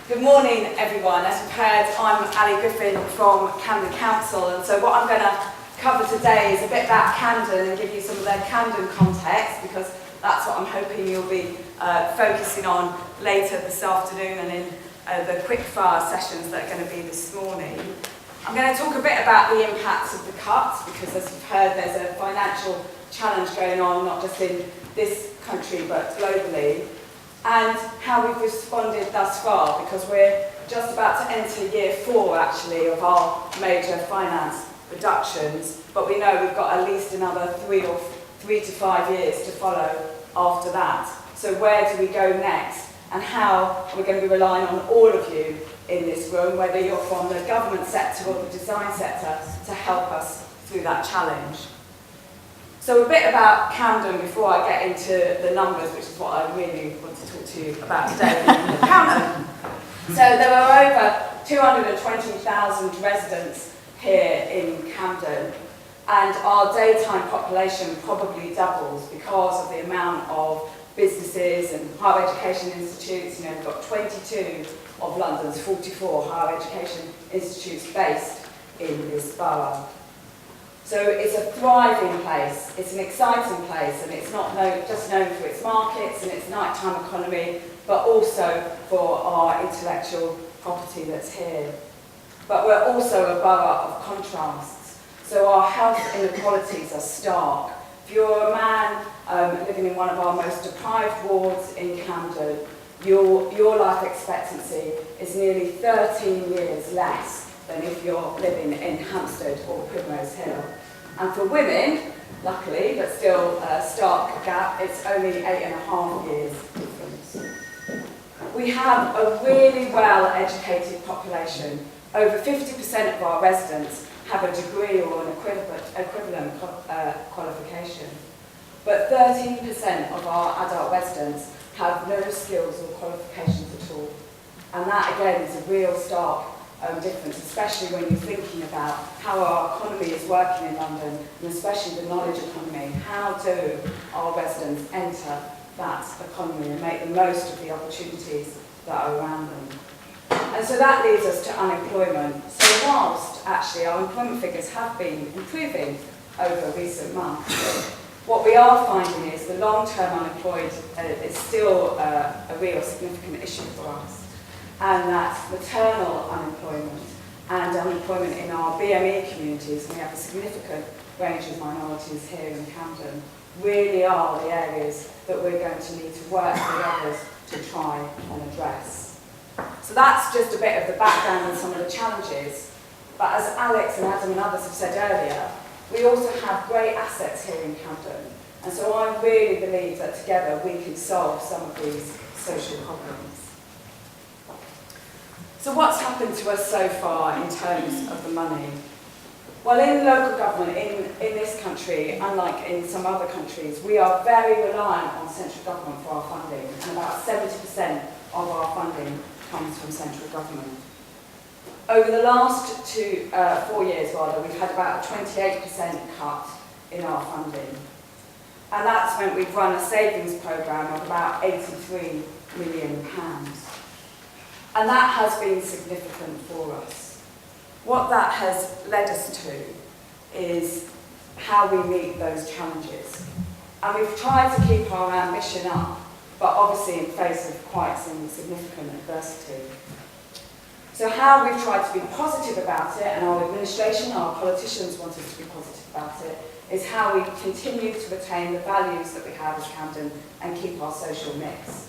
Good morning, everyone. As you've heard, I'm Griffin from Camden Council, and so what I'm going to cover today is a bit about Camden and give you some of their Camden context, because that's what I'm hoping you'll be focusing on later this afternoon and in the quick-fire sessions that are going to be this morning. I'm going to talk a bit about the impacts of the cuts, because as you've heard, there's a financial challenge going on, not just in this country, but globally, and how we've responded thus far, because we're just about to enter year 4, actually, of our major finance reductions, but we know we've got at least another 3 to 5 years to follow after that. So where do we go next? And how are we going to be relying on all of you in this room, whether you're from the government sector or the design sector, to help us through that challenge. So a bit about Camden before I get into the numbers, which is what I really want to talk to you about today. Camden. So there are over 220,000 residents here in Camden, and our daytime population probably doubles because of the amount of businesses and higher education institutes. You know, we've got 22 of London's 44 higher education institutes based in this borough. So it's a thriving place, it's an exciting place, and it's not just known for its markets and its nighttime economy, but also for our intellectual property that's here. But we're also a borough of contrasts. So our health inequalities are stark. If you're a man living in one of our most deprived wards in Camden, your life expectancy is nearly 13 years less than if you're living in Hampstead or Primrose Hill. And for women, luckily, but still a stark gap, it's only 8.5 years difference. We have a really well-educated population. Over 50% of our residents have a degree or an equivalent qualification. But 13% of our adult residents have no skills or qualifications at all. And that, again, is a real stark difference, especially when you're thinking about how our economy is working in London, and especially the knowledge economy. How do our residents enter that economy and make the most of the opportunities that are around them? And so that leads us to unemployment. So whilst actually our employment figures have been improving over recent months, what we are finding is the long-term unemployed is still a real significant issue for us. And that maternal unemployment and unemployment in our BME communities, and we have a significant range of minorities here in Camden, really are the areas that we're going to need to work with others to try and address. So that's just a bit of the background and some of the challenges. But as Alex and Adam and others have said earlier, we also have great assets here in Camden. And so I really believe that together we can solve some of these social problems. So what's happened to us so far in terms of the money? Well, in local government, in this country, unlike in some other countries, we are very reliant on central government for our funding, and about 70% of our funding comes from central government. Over the last 4 years, we've had about a 28% cut in our funding. And that's meant we've run a savings programme of about £83 million. And that has been significant for us. What that has led us to is how we meet those challenges. And we've tried to keep our ambition up, but obviously in face of quite some significant adversity. So how we've tried to be positive about it, and our administration, our politicians want us to be positive about it, is how we continue to retain the values that we have as Camden and keep our social mix.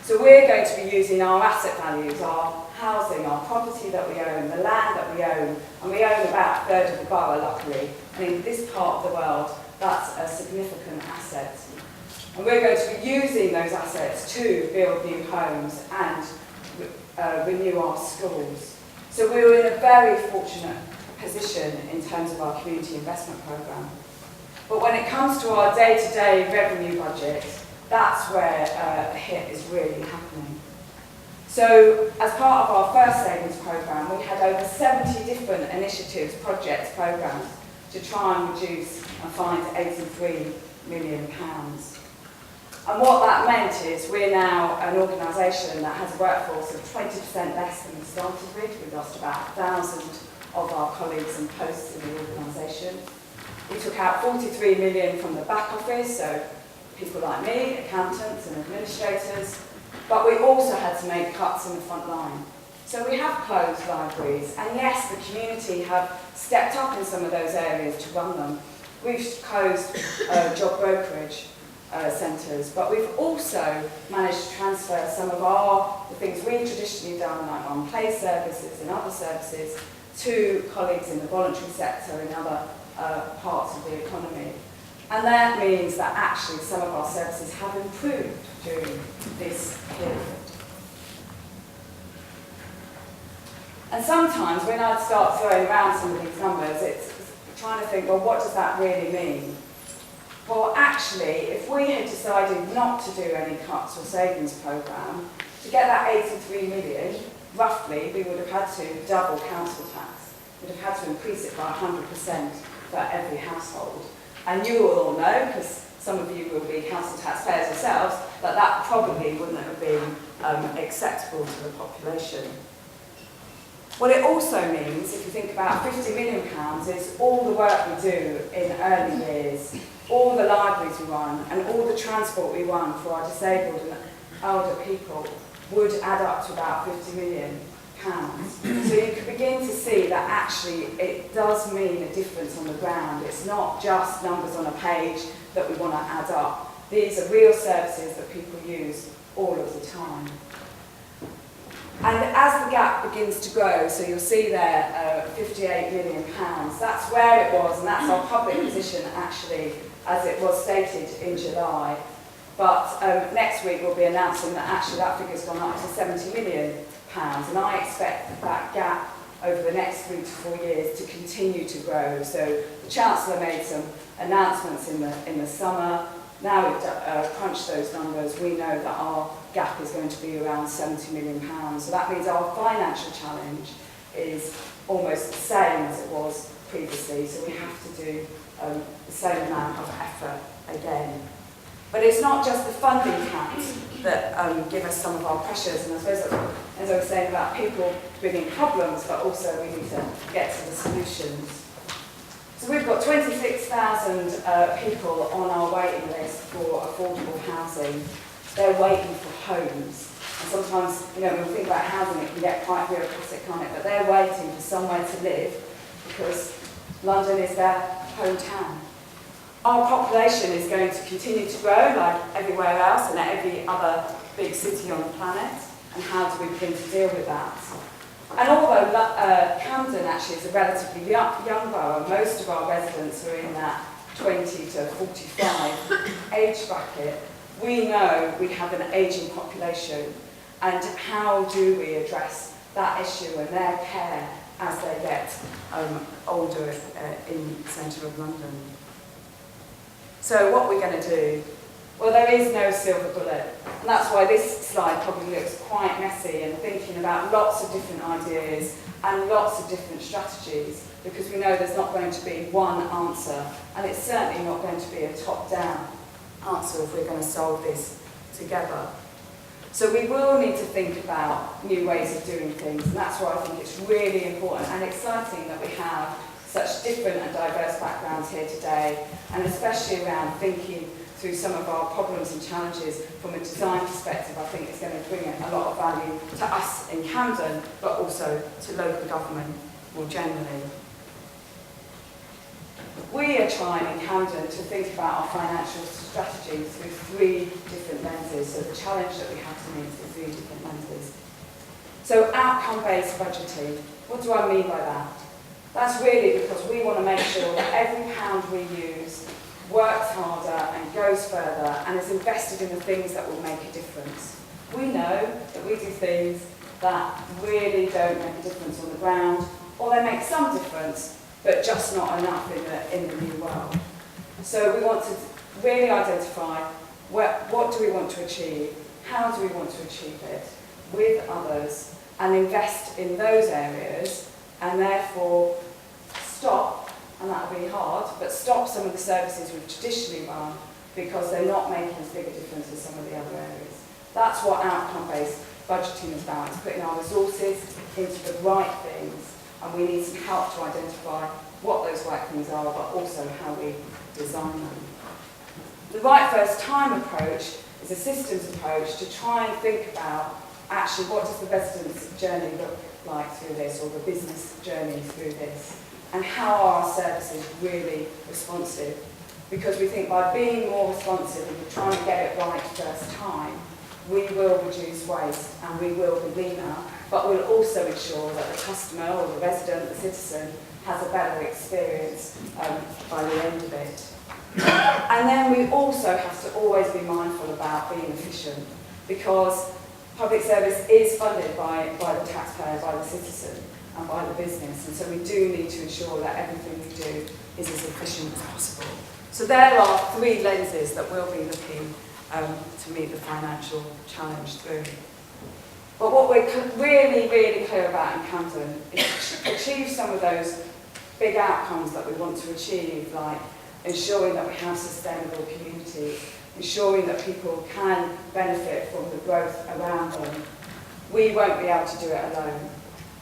So we're going to be using our asset values, our housing, our property that we own, the land that we own, and we own about a third of the borough, luckily. And in this part of the world, that's a significant asset. And we're going to be using those assets to build new homes and renew our schools. So we're in a very fortunate position in terms of our community investment programme. But when it comes to our day-to-day revenue budget, that's where a hit is really happening. So as part of our first savings programme, we had over 70 different initiatives, projects, programmes to try and reduce and find £83 million. And what that meant is we're now an organisation that has a workforce of 20% less than we started with. We lost about 1,000 of our colleagues and posts in the organisation. We took out 43 million from the back office, so people like me, accountants and administrators, but we also had to make cuts in the front line. So we have closed libraries, and yes, the community have stepped up in some of those areas to run them. We've closed job brokerage centres, but we've also managed to transfer some of the things we've traditionally done, like on play services and other services, to colleagues in the voluntary sector and other parts of the economy. And that means that actually some of our services have improved during this period. And sometimes when I start throwing around some of these numbers, it's trying to think, well, what does that really mean? Well, actually, if we had decided not to do any cuts or savings programme, to get that 83 million, roughly, we would have had to double council tax. We'd have had to increase it by 100% for every household. And you will all know, because some of you will be council taxpayers yourselves, that that probably wouldn't have been acceptable to the population. What it also means, if you think about £50 million, is all the work we do in early years, all the libraries we run, and all the transport we run for our disabled and elder people would add up to about £50 million. So you can begin to see that actually it does mean a difference on the ground. It's not just numbers on a page that we want to add up. These are real services that people use all of the time. And as the gap begins to grow, so you'll see there £58 million, that's where it was, and that's our public position actually, as it was stated in July. But next week we'll be announcing that actually that figure's gone up to £70 million. And I expect that gap over the next 3 to 4 years to continue to grow. So the Chancellor made some announcements in the summer. Now we've crunched those numbers, we know that our gap is going to be around £70 million. So that means our financial challenge is almost the same as it was previously. So we have to do the same amount of effort again. But it's not just the funding caps that give us some of our pressures, and I suppose that's, as I was saying, about people bringing problems, but also we need to get to the solutions. So we've got 26,000 people on our waiting list for affordable housing. They're waiting for homes. And sometimes, when we think about housing, it can get quite bureaucratic, can't it? But they're waiting for somewhere to live because London is their hometown. Our population is going to continue to grow like everywhere else and every other big city on the planet. And how do we begin to deal with that? And although Camden actually is a relatively young borough, most of our residents are in that 20 to 45 age bracket, we know we have an ageing population. And how do we address that issue and their care as they get older in the centre of London? So what we're going to do, well, there is no silver bullet. And that's why this slide probably looks quite messy and thinking about lots of different ideas and lots of different strategies, because we know there's not going to be one answer, and it's certainly not going to be a top-down answer if we're going to solve this together. So we will need to think about new ways of doing things, and that's why I think it's really important and exciting that we have such different and diverse backgrounds here today, and especially around thinking through some of our problems and challenges from a design perspective. I think it's going to bring a lot of value to us in Camden, but also to local government more generally. We are trying in Camden to think about our financial strategy through 3 different lenses, so the challenge that we have to meet through 3 different lenses. So outcome-based budgeting, what do I mean by that? That's really because we want to make sure that every pound we use works harder and goes further and is invested in the things that will make a difference. We know that we do things that really don't make a difference on the ground, or they make some difference, but just not enough in the new world. So we want to really identify what do we want to achieve, how do we want to achieve it with others, and invest in those areas, and therefore stop, and that'll be hard, but stop some of the services we've traditionally run, because they're not making as big a difference as some of the other areas. That's what outcome-based budgeting is about. It's putting our resources into the right things, and we need some help to identify what those right things are, but also how we design them. The right first time approach is a systems approach to try and think about actually what does the resident's journey look like through this, or the business journey through this, and how are our services really responsive? Because we think by being more responsive and trying to get it right first time, we will reduce waste and we will be leaner, but we'll also ensure that the customer or the resident, the citizen, has a better experience by the end of it. And then we also have to always be mindful about being efficient, because public service is funded by the taxpayer, by the citizen, and by the business, and so we do need to ensure that everything we do is as efficient as possible. So there are three lenses that we'll be looking to meet the financial challenge through. But what we're really, really clear about in Camden is to achieve some of those big outcomes that we want to achieve, like ensuring that we have sustainable communities, ensuring that people can benefit from the growth around them. We won't be able to do it alone.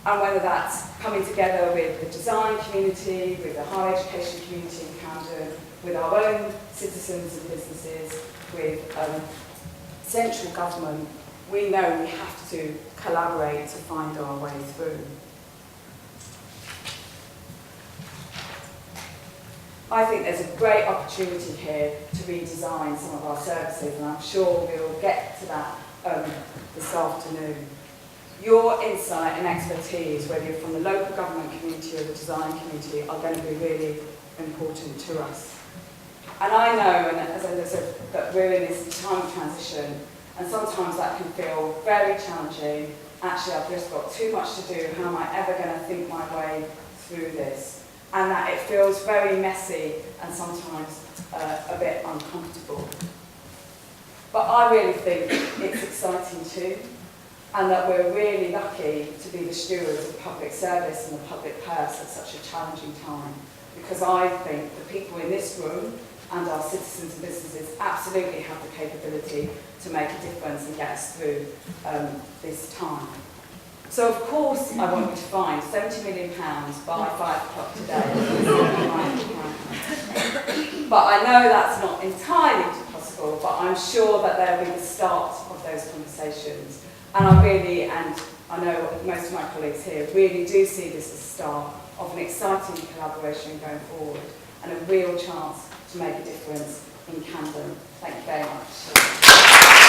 And whether that's coming together with the design community, with the higher education community in Camden, with our own citizens and businesses, with central government, we know we have to collaborate to find our way through. I think there's a great opportunity here to redesign some of our services, and I'm sure we'll get to that this afternoon. Your insight and expertise, whether you're from the local government community or the design community, are going to be really important to us. And I know, and as I said, that we're in this time of transition, and sometimes that can feel very challenging. Actually, I've just got too much to do. How am I ever going to think my way through this? And that it feels very messy and sometimes a bit uncomfortable. But I really think it's exciting too, and that we're really lucky to be the stewards of public service and the public purse at such a challenging time. Because I think the people in this room and our citizens and businesses absolutely have the capability to make a difference and get us through this time. So of course I want you to find £70 million by 5 o'clock today. But I know that's not entirely possible, but I'm sure that there will be the start of those conversations. And I know most of my colleagues here really do see this as the start of an exciting collaboration going forward and a real chance to make a difference in Camden. Thank you very much.